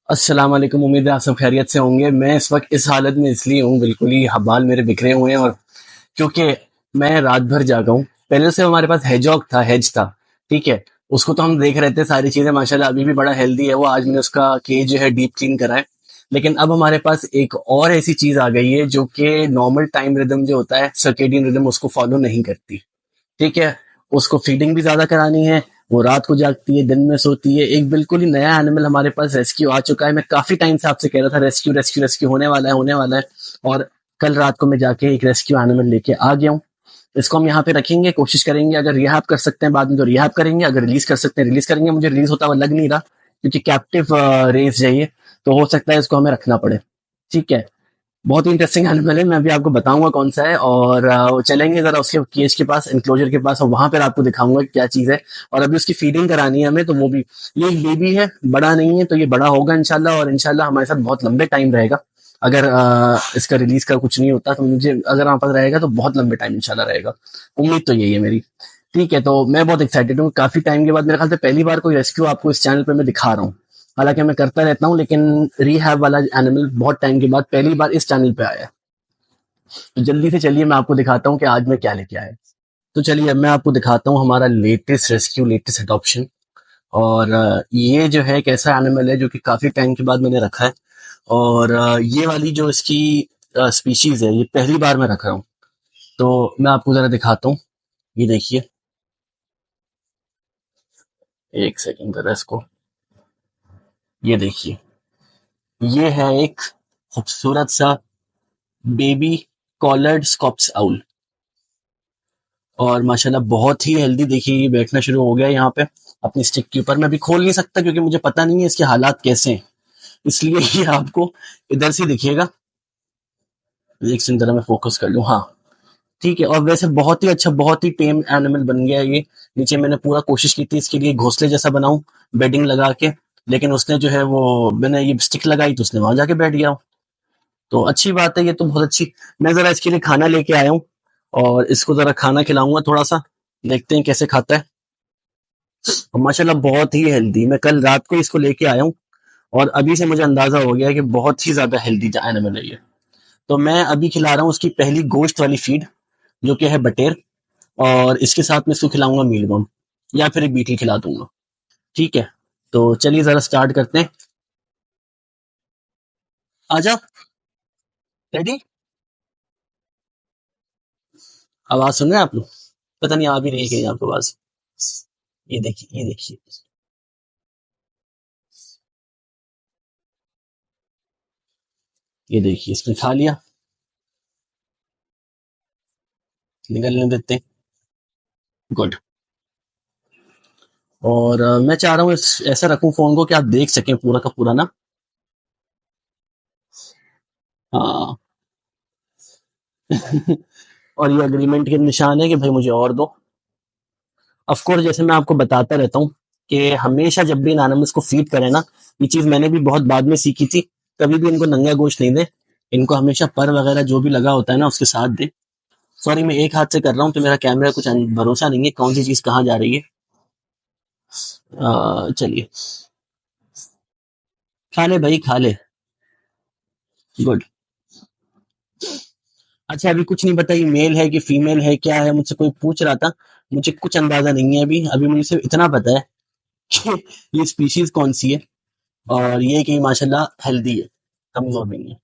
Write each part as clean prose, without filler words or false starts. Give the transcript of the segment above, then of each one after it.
अस्सलाम वालेकुम। उम्मीद है आप सब खैरियत से होंगे। मैं इस वक्त इस हालत में इसलिए हूँ, बिल्कुल ही बाल मेरे बिखरे हुए हैं, और क्योंकि मैं रात भर जागा हूँ। पहले से हमारे पास हेजॉग था, हेज था, ठीक है। उसको तो हम देख रहे थे, सारी चीजें माशाल्लाह अभी भी बड़ा हेल्दी है वो। आज मैंने उसका केज जो है डीप क्लीन करा है। लेकिन अब हमारे पास एक और ऐसी चीज आ गई है जो कि नॉर्मल टाइम रिदम जो होता है, सर्केडियन रिदम, उसको फॉलो नहीं करती, ठीक है। उसको फीडिंग भी ज्यादा करानी है, वो रात को जागती है, दिन में सोती है। एक बिल्कुल ही नया एनिमल हमारे पास रेस्क्यू आ चुका है। मैं काफी टाइम से आपसे कह रहा था रेस्क्यू रेस्क्यू रेस्क्यू होने वाला है, होने वाला है। और कल रात को मैं जाके एक रेस्क्यू एनिमल लेके आ गया हूँ। इसको हम यहाँ पे रखेंगे, कोशिश करेंगे अगर रिहाब कर सकते हैं बाद में तो रिहाब करेंगे, अगर रिलीज कर सकते हैं रिलीज करेंगे। मुझे रिलीज होता हुआ लग नहीं रहा, क्योंकि कैप्टिव रेस चाहिए, तो हो सकता है इसको हमें रखना पड़े, ठीक है। बहुत ही इंटरेस्टिंग एनिमल है, मैं अभी आपको बताऊंगा कौन सा है। और चलेंगे जरा उसके केज के पास, इंक्लोजर के पास, और वहां पर आपको दिखाऊंगा कि क्या चीज है। और अभी उसकी फीडिंग करानी है हमें, तो वो भी, ये एक बेबी है, बड़ा नहीं है, तो ये बड़ा होगा इंशाल्लाह, और इंशाल्लाह हमारे साथ बहुत लंबे टाइम रहेगा। अगर इसका रिलीज का कुछ नहीं होता तो मुझे, अगर हमारे पास रहेगा तो बहुत लंबे टाइम इंशाल्लाह रहेगा। उम्मीद तो यही है मेरी। ठीक है, तो मैं बहुत एक्साइटेड हूँ, काफी टाइम के बाद मेरे ख्याल से पहली बार कोई रेस्क्यू आपको इस चैनल पे मैं दिखा रहा हूँ। हालांकि मैं करता रहता हूँ, लेकिन रिहैब वाला एनिमल बहुत टाइम के बाद पहली बार इस चैनल पे आया है। तो जल्दी से चलिए मैं आपको दिखाता हूँ कि आज मैं क्या लेके आया। तो चलिए अब मैं आपको दिखाता हूँ हमारा लेटेस्ट रेस्क्यू, लेटेस्ट अडॉप्शन। और ये जो है एक ऐसा एनिमल है जो कि काफी टाइम के बाद मैंने रखा है। और ये वाली जो इसकी स्पीशीज है, ये पहली बार मैं रख रहा हूँ। तो मैं आपको जरा दिखाता हूँ, ये देखिए। एक सेकंड जरा इसको, ये देखिए। ये है एक खूबसूरत सा बेबी कॉलर्ड स्कॉप्स आउल। और माशाल्लाह बहुत ही हेल्दी, देखिए ये बैठना शुरू हो गया है यहाँ पे अपनी स्टिक के ऊपर। मैं अभी खोल नहीं सकता क्योंकि मुझे पता नहीं है इसके हालात कैसे हैं, इसलिए ये आपको इधर से दिखेगा। एक सेकंड जरा मैं फोकस कर लूँ, हाँ, ठीक है। और वैसे बहुत ही अच्छा, बहुत ही टेम एनिमल बन गया है ये। नीचे मैंने पूरा कोशिश की थी इसके लिए घोंसले जैसा बनाऊं, बेडिंग लगा के, लेकिन उसने जो है वो, मैंने ये स्टिक लगाई तो उसने वहां जाके बैठ गया। तो अच्छी बात है, ये तो बहुत अच्छी। मैं जरा इसके लिए खाना लेके आया हूँ, और इसको जरा खाना खिलाऊंगा थोड़ा सा, देखते हैं कैसे खाता है। और माशाल्लाह बहुत ही हेल्दी, मैं कल रात को इसको लेके आया हूँ, और अभी से मुझे अंदाजा हो गया है कि बहुत ही ज्यादा हेल्दी एनिमल है ये। तो मैं अभी खिला रहा हूँ उसकी पहली गोश्त वाली फीड, जो कि है बटेर। और इसके साथ में इसको खिलाऊंगा मीलवर्म, या फिर एक बीटल खिला दूंगा, ठीक है। तो चलिए जरा स्टार्ट करते हैं। आजा, रेडी। आवाज सुन रहे हैं आप लोग? पता नहीं आ भी रही है कहीं आपको आवाज। ये देखिए, ये देखिए, ये देखिए, इसने खा लिया। निकलने देते हैं। गुड। और मैं चाह रहा हूँ ऐसा रखूं फोन को कि आप देख सकें पूरा का पूरा ना। हाँ। और ये अग्रीमेंट के निशान है कि भाई मुझे और दो। ऑफ कोर्स, जैसे मैं आपको बताता रहता हूँ कि हमेशा जब भी इन एनिमल्स को फीड करें ना, ये चीज मैंने भी बहुत बाद में सीखी थी, कभी भी इनको नंगा गोश्त नहीं दे। इनको हमेशा पर वगैरह जो भी लगा होता है ना उसके साथ दे। सॉरी, मैं एक हाथ से कर रहा हूँ तो मेरा कैमरा कुछ भरोसा नहीं है कौन सी चीज कहाँ जा रही है। चलिए, खा ले भाई, खा ले। गुड। अच्छा, अभी कुछ नहीं पता ये मेल है कि फीमेल है, क्या है, मुझसे कोई पूछ रहा था। मुझे कुछ अंदाजा नहीं है अभी। अभी मुझे सिर्फ इतना पता है कि ये स्पीशीज कौन सी है, और ये कि माशाल्लाह हेल्दी है, कमजोर नहीं है।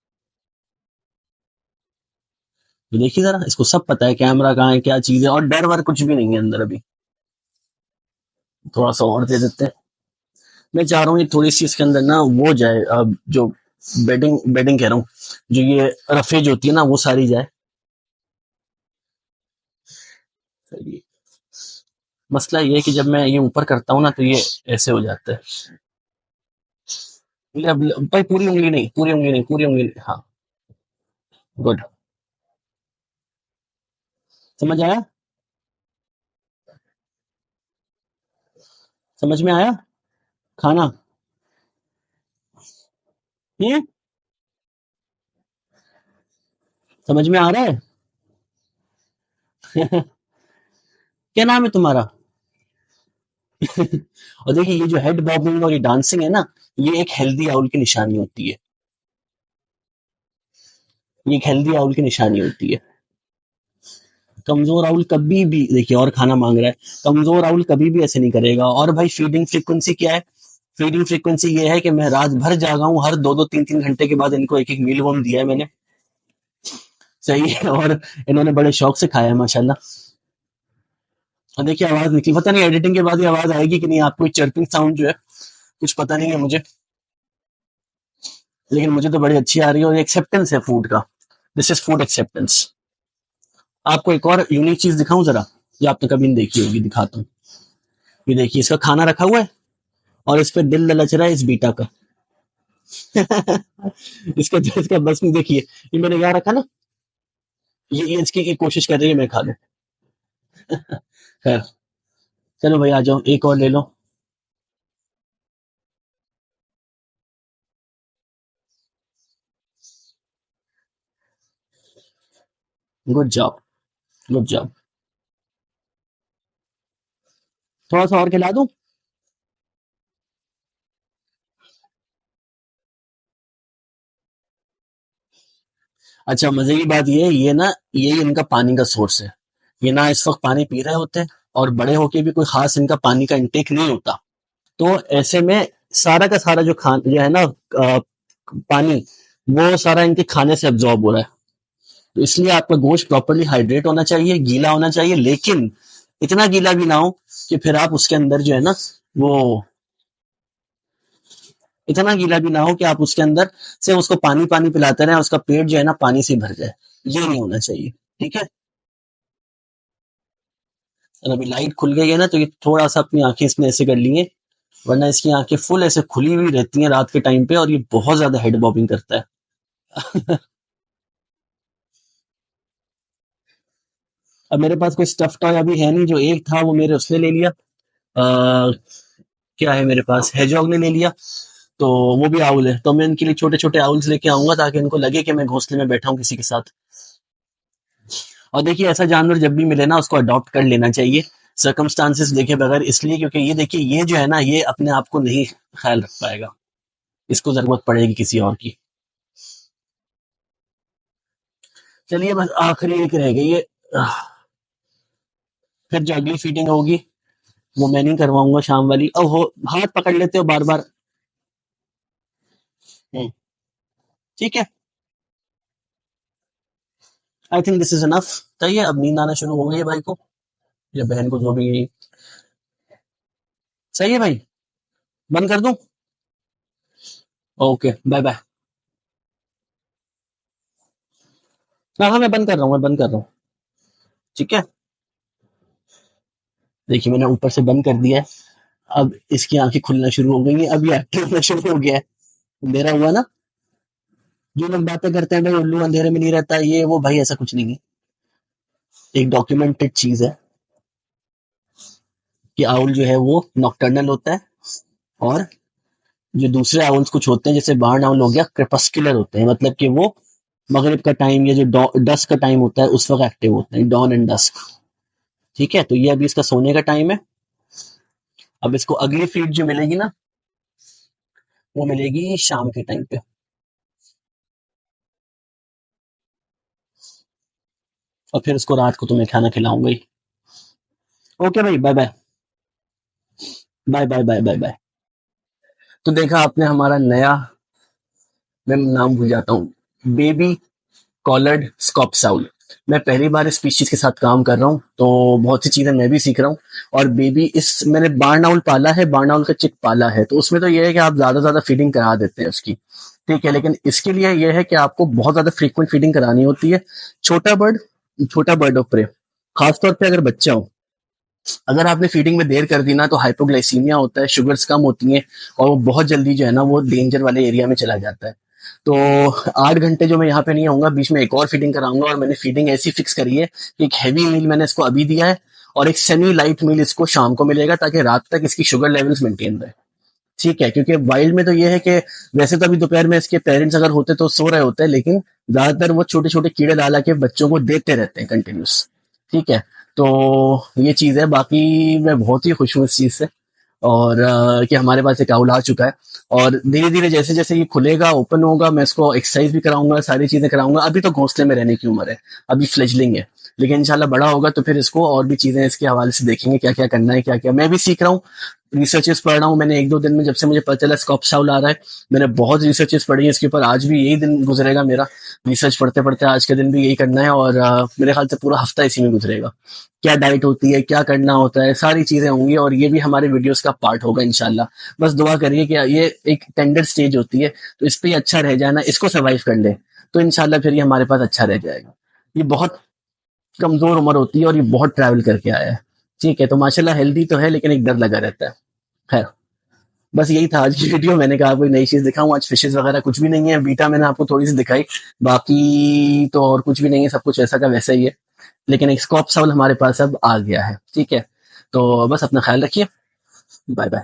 तो देखिए जरा, इसको सब पता है कैमरा कहाँ है, क्या चीज है, और डर वर कुछ भी नहीं है अंदर अभी। थोड़ा सा और दे देते हैं। मैं चाह रहा हूँ ये थोड़ी सी इसके अंदर ना वो जाए, जो बेडिंग बेडिंग कह रहा हूँ, जो ये रफेज होती है ना वो सारी जाए। चलिए। मसला ये है कि जब मैं ये ऊपर करता हूँ ना तो ये ऐसे हो जाता है। भाई पूरी उंगली नहीं, पूरी उंगली नहीं, पूरी उंगली नहीं। हाँ। गुड। समझ आया? समझ में आया? खाना। ये समझ में आ रहा है? क्या नाम है तुम्हारा? और देखिए ये जो हेड बॉबिंग और ये डांसिंग है ना, ये एक हेल्दी आउल की निशानी होती है। ये एक हेल्दी आउल की निशानी होती है। कमजोर आउल कभी भी देखिए और खाना मांग रहा है, कमजोर आउल कभी भी ऐसे नहीं करेगा। और भाई फीडिंग फ्रीक्वेंसी क्या है? फीडिंग फ्रीक्वेंसी ये है कि मैं रात भर जागा हूं, हर दो दो तीन तीन घंटे के बाद इनको एक एक मील वर्म दिया है मैंने। सही है। और इन्होंने बड़े शौक से खाया है माशाल्लाह। और देखिए आवाज निकली, पता नहीं एडिटिंग के बाद ये आवाज आएगी कि नहीं, आपको चर्पिंग साउंड जो है कुछ पता नहीं है मुझे, लेकिन मुझे तो बड़ी अच्छी आ रही है। और एक्सेप्टेंस है फूड का, दिस इज फूड एक्सेप्टेंस। आपको एक और यूनिक चीज दिखाऊं जरा, जो आपने कभी नहीं देखी होगी, दिखाता हूँ। ये देखिए इसका खाना रखा हुआ है और इस पे दिल ललच रहा है इस बीटा का। इसका बस नहीं, देखिए ये मैंने यहाँ रखा ना, ये इसकी की कोशिश कर रही है मैं खा लूं। खैर, चलो भाई आ जाओ, एक और ले लो। Good job, good job. थोड़ा सा और खिला दूं? अच्छा, मजे की बात ये है, ये ना ये इनका पानी का सोर्स है। ये ना इस वक्त पानी पी रहे होते हैं, और बड़े होके भी कोई खास इनका पानी का इंटेक नहीं होता। तो ऐसे में सारा का सारा जो है ना पानी, वो सारा इनके खाने से अब्जॉर्ब हो रहा है। तो इसलिए आपका गोश्त प्रॉपरली हाइड्रेट होना चाहिए, गीला होना चाहिए, लेकिन इतना गीला भी ना हो कि फिर आप उसके अंदर जो है ना वो, इतना गीला भी ना हो कि आप उसके अंदर से उसको पानी पानी पिलाते रहे, उसका पेट जो है ना पानी से भर जाए। ये नहीं होना चाहिए। ठीक है। और अभी लाइट खुल गई है ना, तो ये थोड़ा सा अपनी आंखें इसमें ऐसे कर ली हैं, वरना इसकी आंखें फुल ऐसे खुली हुई रहती हैं रात के टाइम पे, और ये बहुत ज्यादा हेड बॉबिंग करता है। अब मेरे पास कोई स्टफ टॉय अभी है नहीं, जो एक था वो मेरे उसने ले लिया। क्या है मेरे पास, हेजॉग ने ले लिया। तो वो भी आउल है, तो मैं इनके लिए छोटे छोटे आउल्स लेके आऊंगा, ताकि इनको लगे कि मैं घोंसले में बैठा हूँ किसी के साथ। और देखिए ऐसा जानवर जब भी मिले ना, उसको अडॉप्ट कर लेना चाहिए, सर्कमस्टांसेस देखे बगैर। इसलिए क्योंकि ये देखिए, ये जो है ना, ये अपने आप को नहीं ख्याल रख पाएगा, इसको जरूरत पड़ेगी किसी और की। चलिए बस आखिरी एक रह गई है। फिर जो अगली फीडिंग होगी वो मैं नहीं करवाऊंगा, शाम वाली। अब हो, हाथ पकड़ लेते हो बार बार। ठीक है, I think this is enough. सही है, अब नींद आना शुरू हो गई है भाई को, या बहन को, जो भी है। सही है भाई, बंद कर दूं? Okay, bye bye. हाँ हाँ, मैं बंद कर रहा हूँ, मैं बंद कर रहा हूँ। ठीक है, देखिए मैंने ऊपर से बंद कर दिया है। अब इसकी आंखें खुलना शुरू हो गई हैं, अब ये एक्टिव होना शुरू हो गया है। मेरा हुआ ना, जो लोग बातें करते हैं भाई उल्लू अंधेरे में नहीं रहता, ये वो, भाई ऐसा कुछ नहीं है। एक डॉक्यूमेंटेड चीज है कि आउल जो है वो नॉकटर्नल होता है, और जो दूसरे आउल्स कुछ होते हैं, जैसे बार्न आउल हो गया, क्रेपस्कुलर होते हैं, मतलब कि वो मगरिब का टाइम या जो डस्क का टाइम होता है उस वक्त एक्टिव होते हैं, डॉन एंड डस्क। ठीक है, तो ये अभी इसका सोने का टाइम है। अब इसको अगली फीड जो मिलेगी ना, वो मिलेगी शाम के टाइम पे, और फिर उसको रात को तुम्हें खाना खिलाऊंगा ही। ओके भाई, bye bye. Bye bye bye bye bye. तो देखा आपने हमारा नया, मैं नाम भूल जाता हूँ, बेबी कॉलर्ड स्कॉप्साउल। मैं पहली बार इस स्पीशीज के साथ काम कर रहा हूँ, तो बहुत सी चीजें मैं भी सीख रहा हूँ। और बेबी, इस मैंने बार्न आउल पाला है, बार्न आउल का चिक पाला है, तो उसमें तो ये है कि आप ज्यादा ज्यादा फीडिंग करा देते हैं उसकी। ठीक है, लेकिन इसके लिए ये है कि आपको बहुत ज्यादा फ्रीक्वेंट फीडिंग करानी होती है। छोटा बर्ड, छोटा बर्ड ऑफ प्रे, खासतौर पे अगर बच्चा हो, अगर आपने फीडिंग में देर कर दी ना, तो हाइपोग्लाइसीमिया होता है, शुगर्स कम होती हैं, और वो बहुत जल्दी जो है ना वो डेंजर वाले एरिया में चला जाता है। तो 8 घंटे जो मैं यहाँ पे नहीं आऊंगा, बीच में एक और फीडिंग कराऊंगा, और मैंने फीडिंग ऐसी फिक्स करी है कि एक हैवी मील मैंने इसको अभी दिया है, और एक सेमी लाइट मील इसको शाम को मिलेगा, ताकि रात तक इसकी शुगर लेवल्स मेंटेन रहे। ठीक है, क्योंकि वाइल्ड में तो ये है कि वैसे तो अभी दोपहर में इसके पेरेंट्स अगर होते तो सो रहे होते हैं, लेकिन ज्यादातर वो छोटे छोटे कीड़े ला के बच्चों को देते रहते हैं कंटिन्यूस। ठीक है, तो ये चीज है, बाकी मैं बहुत ही खुश हूँ इस चीज से। और कि हमारे पास एक आउल आ चुका है। और धीरे धीरे जैसे जैसे ये खुलेगा, ओपन होगा, मैं इसको एक्सरसाइज भी कराऊंगा, सारी चीजें कराऊंगा। अभी तो घोंसले में रहने की उम्र है, अभी फ्लेजलिंग है, लेकिन इंशाल्लाह बड़ा होगा तो फिर इसको और भी चीजें इसके हवाले से देखेंगे, क्या क्या करना है, क्या क्या मैं भी सीख रहा हूँ, रिसर्चेस पढ़ रहा हूँ। मैंने एक दो दिन में, जब से मुझे पता चला स्कॉप साउल आ रहा है, मैंने बहुत रिसर्चेस पढ़ी है इसके ऊपर। आज भी यही दिन गुजरेगा मेरा, रिसर्च पढ़ते पढ़ते आज के दिन भी यही करना है। और मेरे ख्याल से पूरा हफ्ता इसी में गुजरेगा। क्या डाइट होती है, क्या करना होता है, सारी चीजें होंगी, और ये भी हमारे वीडियोस का पार्ट होगा इंशाल्लाह। बस दुआ करिए कि ये एक टेंडर स्टेज होती है, तो इस पे अच्छा रह जाना, इसको सर्वाइव कर ले, तो इंशाल्लाह फिर ये हमारे पास अच्छा रह जाएगा। ये बहुत कमजोर उम्र होती है और ये बहुत ट्रैवल करके आया है। ठीक है, तो माशाल्लाह हेल्दी तो है, लेकिन एक डर लगा रहता है। खैर, बस यही था आज की वीडियो। मैंने कहा कोई नई चीज दिखाऊं। आज फिशेस वगैरह कुछ भी नहीं है, बीटा मैंने आपको थोड़ी सी दिखाई, बाकी तो और कुछ भी नहीं है, सब कुछ ऐसा का वैसा ही है। लेकिन एक स्कॉप साउल हमारे पास अब आ गया है। ठीक है, तो बस अपना ख्याल रखिए। Bye bye.